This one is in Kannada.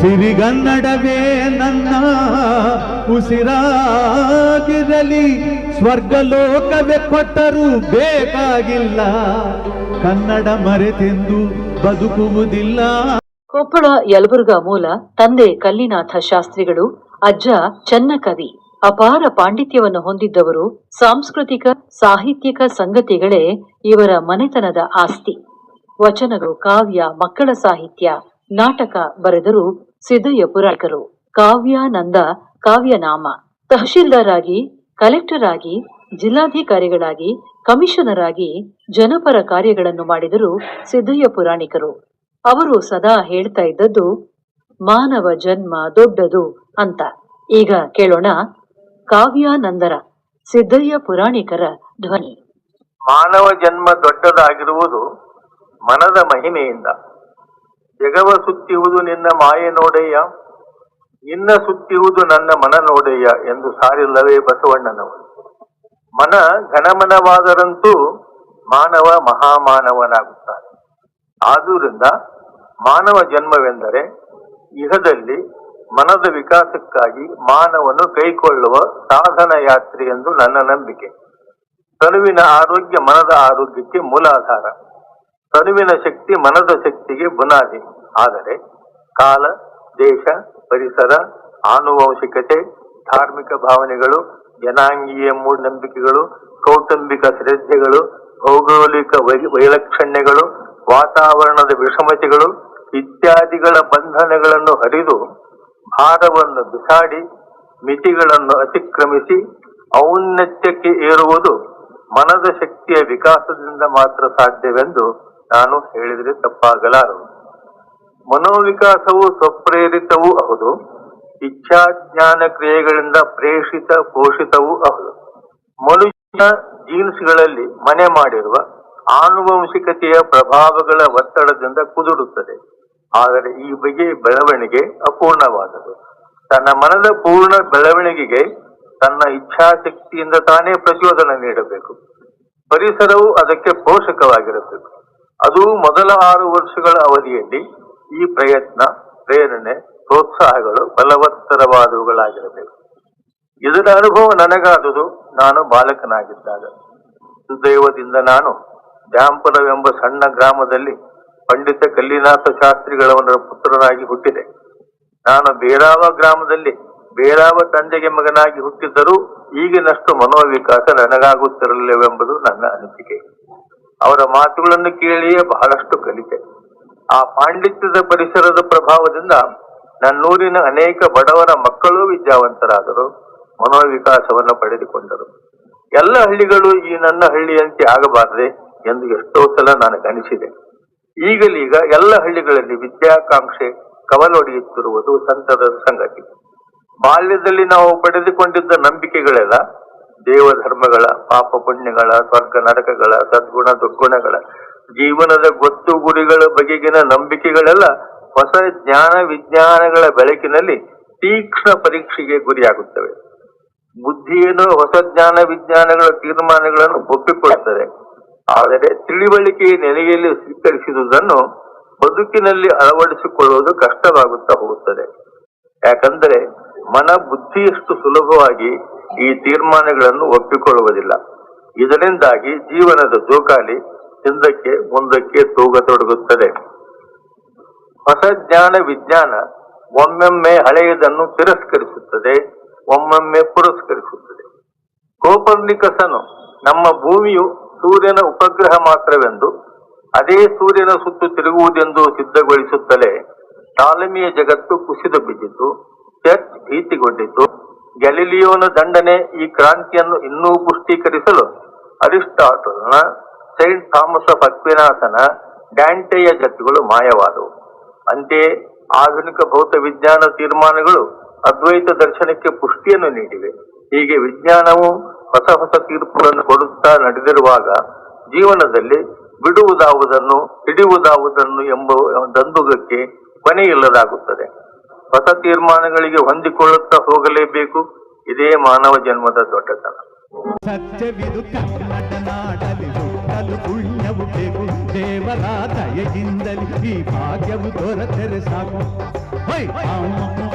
ಸಿರಿಗನ್ನಡವೇ ನನ್ನ ಉಸಿರಾಗಿರಲಿ, ಸ್ವರ್ಗಲೋಕವೇ ಕೊಟ್ಟರೂ ಬೇಕಾಗಿಲ್ಲ, ಕನ್ನಡ ಮರೆತೆಂದು ಬದುಕುವುದಿಲ್ಲ. ಕೊಪ್ಪಳ ಯಲಬುರ್ಗಾ ಮೂಲ. ತಂದೆ ಕಲ್ಲಿನಾಥ ಶಾಸ್ತ್ರಿಗಳು, ಅಜ್ಜ ಚನ್ನಕವಿ. ಅಪಾರ ಪಾಂಡಿತ್ಯವನ್ನು ಹೊಂದಿದ್ದವರು. ಸಾಂಸ್ಕೃತಿಕ ಸಾಹಿತ್ಯಿಕ ಸಂಗತಿಗಳೇ ಇವರ ಮನೆತನದ ಆಸ್ತಿ. ವಚನಗಳು, ಕಾವ್ಯ, ಮಕ್ಕಳ ಸಾಹಿತ್ಯ, ನಾಟಕ ಬರೆದರು ಸಿದ್ದಯ್ಯ ಪುರಾಣಿಕರು. ಕಾವ್ಯಾನಂದ ಕಾವ್ಯನಾಮ. ತಹಶೀಲ್ದಾರ್ ಆಗಿ, ಕಲೆಕ್ಟರ್ ಆಗಿ, ಜಿಲ್ಲಾಧಿಕಾರಿಗಳಾಗಿ, ಕಮಿಷನರ್ ಆಗಿ ಜನಪರ ಕಾರ್ಯಗಳನ್ನು ಮಾಡಿದರು ಸಿದ್ದಯ್ಯ ಪುರಾಣಿಕರು. ಅವರು ಸದಾ ಹೇಳ್ತಾ ಇದ್ದದ್ದು ಮಾನವ ಜನ್ಮ ದೊಡ್ಡದು ಅಂತ. ಈಗ ಕೇಳೋಣ ಕಾವ್ಯಾನಂದರ ಸಿದ್ದಯ್ಯ ಪುರಾಣಿಕರ ಧ್ವನಿ. ಮಾನವ ಜನ್ಮ ದೊಡ್ಡದಾಗಿರುವುದು ಮನದ ಮಹಿಮೆಯಿಂದ. ಜಗವ ಸುತ್ತಿಹುದು ನಿನ್ನ ಮಾಯೆ ನೋಡೆಯ, ನಿನ್ನ ಸುತ್ತಿಹುದು ನನ್ನ ಮನ ನೋಡೆಯ ಎಂದು ಸಾರಿಲ್ಲವೇ ಬಸವಣ್ಣನವರು. ಮನ ಘನಮನವಾದರಂತೂ ಮಾನವ ಮಹಾಮಾನವನಾಗುತ್ತಾನೆ. ಆದುದರಿಂದ ಮಾನವ ಜನ್ಮವೆಂದರೆ ಇಹದಲ್ಲಿ ಮನದ ವಿಕಾಸಕ್ಕಾಗಿ ಮಾನವನು ಕೈಗೊಳ್ಳುವ ಸಾಧನ ಯಾತ್ರೆ ಎಂದು ನನ್ನ ನಂಬಿಕೆ. ತನುವಿನ ಆರೋಗ್ಯ ಮನದ ಆರೋಗ್ಯಕ್ಕೆ ಮೂಲಾಧಾರ, ತನುವಿನ ಶಕ್ತಿ ಮನದ ಶಕ್ತಿಗೆ ಬುನಾದಿ. ಆದರೆ ಕಾಲ, ದೇಶ, ಪರಿಸರ, ಆನುವಂಶಿಕತೆ, ಧಾರ್ಮಿಕ ಭಾವನೆಗಳು, ಜನಾಂಗೀಯ ಮೂಢನಂಬಿಕೆಗಳು, ಕೌಟುಂಬಿಕ ಶ್ರದ್ಧೆಗಳು, ಭೌಗೋಳಿಕ ವೈಲಕ್ಷಣ್ಯಗಳು, ವಾತಾವರಣದ ವಿಷಮತೆಗಳು ಇತ್ಯಾದಿಗಳ ಬಂಧನಗಳನ್ನು ಹರಿದು ಭಾರವನ್ನು ಬಿಸಾಡಿ ಮಿತಿಗಳನ್ನು ಅತಿಕ್ರಮಿಸಿ ಔನ್ನತ್ಯಕ್ಕೆ ಏರುವುದು ಮನದ ಶಕ್ತಿಯ ವಿಕಾಸದಿಂದ ಮಾತ್ರ ಸಾಧ್ಯವೆಂದು ನಾನು ಹೇಳಿದರೆ ತಪ್ಪಾಗಲಾರದು. ಮನೋವಿಕಾಸವು ಸ್ವಪ್ರೇರಿತವೂ ಹೌದು, ಇಚ್ಛಾಜ್ಞಾನ ಕ್ರಿಯೆಗಳಿಂದ ಪ್ರೇಷಿತ ಪೋಷಿತವೂ ಹೌದು. ಮನುಷ್ಯ ಜೀನ್ಸ್ಗಳಲ್ಲಿ ಮನೆ ಮಾಡಿರುವ ಆನುವಂಶಿಕತೆಯ ಪ್ರಭಾವಗಳ ಒತ್ತಡದಿಂದ ಕುದುರುತ್ತದೆ. ಆದರೆ ಈ ಬಗೆಯ ಬೆಳವಣಿಗೆ ಅಪೂರ್ಣವಾದದು. ತನ್ನ ಮನದ ಪೂರ್ಣ ಬೆಳವಣಿಗೆಗೆ ತನ್ನ ಇಚ್ಛಾಶಕ್ತಿಯಿಂದ ತಾನೇ ಪ್ರಚೋದನೆ ನೀಡಬೇಕು. ಪರಿಸರವು ಅದಕ್ಕೆ ಪೋಷಕವಾಗಿರಬೇಕು. ಅದು ಮೊದಲ 6 ವರ್ಷಗಳ ಅವಧಿಯಲ್ಲಿ ಈ ಪ್ರಯತ್ನ, ಪ್ರೇರಣೆ, ಪ್ರೋತ್ಸಾಹಗಳು ಬಲವತ್ತರವಾದವುಗಳಾಗಿರಬೇಕು. ಇದರ ಅನುಭವ ನನಗಾದುದು ನಾನು ಬಾಲಕನಾಗಿದ್ದಾಗ. ಸುದೈವದಿಂದ ನಾನು ದ್ಯಾಂಪುರವೆಂಬ ಸಣ್ಣ ಗ್ರಾಮದಲ್ಲಿ ಪಂಡಿತ ಕಲ್ಲಿನಾಥ ಶಾಸ್ತ್ರಿಗಳವರ ಪುತ್ರನಾಗಿ ಹುಟ್ಟಿದೆ. ನಾನು ಬೇರಾವ ಗ್ರಾಮದಲ್ಲಿ ಬೇರಾವ ತಂದೆಗೆ ಮಗನಾಗಿ ಹುಟ್ಟಿದ್ದರೂ ಈಗಿನಷ್ಟು ಮನೋವಿಕಾಸ ನನಗಾಗುತ್ತಿರಲಿಲ್ಲವೆಂಬುದು ನನ್ನ ಅನಿಸಿಕೆ. ಅವರ ಮಾತುಗಳನ್ನು ಕೇಳಿಯೇ ಬಹಳಷ್ಟು ಕಲಿತೆ. ಆ ಪಾಂಡಿತ್ಯದ ಪರಿಸರದ ಪ್ರಭಾವದಿಂದ ನನ್ನೂರಿನ ಅನೇಕ ಬಡವರ ಮಕ್ಕಳು ವಿದ್ಯಾವಂತರಾದರು, ಮನೋವಿಕಾಸವನ್ನು ಪಡೆದುಕೊಂಡರು. ಎಲ್ಲ ಹಳ್ಳಿಗಳು ಈ ನನ್ನ ಹಳ್ಳಿಯಂತೆ ಆಗಬಾರದೆ ಎಂದು ಎಷ್ಟೋ ಸಲ ನನಗನಿಸಿದೆ. ಈಗಲೀಗ ಎಲ್ಲ ಹಳ್ಳಿಗಳಲ್ಲಿ ವಿದ್ಯಾಕಾಂಕ್ಷೆ ಕವಲೊಡೆಯುತ್ತಿರುವುದು ಸಂತದ ಸಂಗತಿ. ಬಾಲ್ಯದಲ್ಲಿ ನಾವು ಪಡೆದುಕೊಂಡಿದ್ದ ನಂಬಿಕೆಗಳೆಲ್ಲ ದೇವಧರ್ಮಗಳ, ಪಾಪ ಪುಣ್ಯಗಳ, ಸ್ವರ್ಗ ನರಕಗಳ, ಸದ್ಗುಣ ದುರ್ಗುಣಗಳ, ಜೀವನದ ಗೊತ್ತು ಗುರಿಗಳ ಬಗೆಗಿನ ನಂಬಿಕೆಗಳೆಲ್ಲ ಹೊಸ ಜ್ಞಾನ ವಿಜ್ಞಾನಗಳ ಬೆಳಕಿನಲ್ಲಿ ತೀಕ್ಷ್ಣ ಪರೀಕ್ಷೆಗೆ ಗುರಿಯಾಗುತ್ತವೆ. ಬುದ್ಧಿಯನ್ನು ಹೊಸ ಜ್ಞಾನ ವಿಜ್ಞಾನಗಳ ತೀರ್ಮಾನಗಳನ್ನು ಒಪ್ಪಿಕೊಳ್ಳುತ್ತದೆ. ಆದರೆ ತಿಳಿವಳಿಕೆಯ ನೆಲೆಯಲ್ಲಿ ಸ್ವೀಕರಿಸಿದುದನ್ನು ಬದುಕಿನಲ್ಲಿ ಅಳವಡಿಸಿಕೊಳ್ಳುವುದು ಕಷ್ಟವಾಗುತ್ತಾ ಹೋಗುತ್ತದೆ. ಯಾಕಂದರೆ ಮನ ಬುದ್ಧಿಯಷ್ಟು ಸುಲಭವಾಗಿ ಈ ತೀರ್ಮಾನಗಳನ್ನು ಒಪ್ಪಿಕೊಳ್ಳುವುದಿಲ್ಲ. ಇದರಿಂದಾಗಿ ಜೀವನದ ಜೋಕಾಲಿ ಹಿಂದಕ್ಕೆ ಮುಂದಕ್ಕೆ ತೂಗತೊಡಗುತ್ತದೆ. ಹೊಸ ಜ್ಞಾನ ವಿಜ್ಞಾನ ಒಮ್ಮೊಮ್ಮೆ ಹಳೆಯದನ್ನು ತಿರಸ್ಕರಿಸುತ್ತದೆ, ಒಮ್ಮೊಮ್ಮೆ ಪುರಸ್ಕರಿಸುತ್ತದೆ. ಕೋಪರ್ನಿಕಸನು ನಮ್ಮ ಭೂಮಿಯು ಸೂರ್ಯನ ಉಪಗ್ರಹ ಮಾತ್ರವೆಂದು, ಅದೇ ಸೂರ್ಯನ ಸುತ್ತು ತಿರುಗುವುದೆಂದು ಸಿದ್ಧಗೊಳಿಸುತ್ತಲೇ ಟಾಲಮಿಯ ಜಗತ್ತು ಕುಸಿದು ಬಿದ್ದಿತು, ಚರ್ಚ್ ಭೀತಿಗೊಂಡಿತು. ಗ್ಯಾಲಿಲಿಯೋನ ದಂಡನೆ ಈ ಕ್ರಾಂತಿಯನ್ನು ಇನ್ನೂ ಪುಷ್ಟೀಕರಿಸಲು ಅರಿಸ್ಟಾಟಲ್ನ, ಸೈಂಟ್ ಥಾಮಸ್ ಆಫ್ ಅಕ್ವಿನಾಸನ, ಡ್ಯಾಂಟೆಯ ಜಗತ್ತುಗಳು ಮಾಯವಾದವು. ಅಂತೆಯೇ ಆಧುನಿಕ ಭೌತ ವಿಜ್ಞಾನ ತೀರ್ಮಾನಗಳು ಅದ್ವೈತ ದರ್ಶನಕ್ಕೆ ಪುಷ್ಟಿಯನ್ನು ನೀಡಿವೆ. ಹೀಗೆ ವಿಜ್ಞಾನವು ಹೊಸ ಹೊಸ ತೀರ್ಪುಗಳನ್ನು ಕೊಡುತ್ತಾ ನಡೆದಿರುವಾಗ ಜೀವನದಲ್ಲಿ ಬಿಡುವುದಾವುದನ್ನು ಹಿಡಿಯುವುದಾವುದನ್ನು ಎಂಬ ದಂದುಗಕ್ಕೆ ಕೊನೆಯಿಲ್ಲದಾಗುತ್ತದೆ. ಹೊಸ ತೀರ್ಮಾನಗಳಿಗೆ ಹೊಂದಿಕೊಳ್ಳುತ್ತಾ ಹೋಗಲೇಬೇಕು. ಇದೇ ಮಾನವ ಜನ್ಮದ ದೊಡ್ಡತನ. ಸತ್ಯವಿದು ಕನ್ನಡ ನಾಡಲಿ ಹುಟ್ಟಲು ಪುಣ್ಯವು ಬೇಕು, ದೇವರ ದಯೆಯಿಂದಲೇ ಈ ಭಾಗ್ಯವು ದೊರೆತರೆ ಸಾಕು. ಹೈ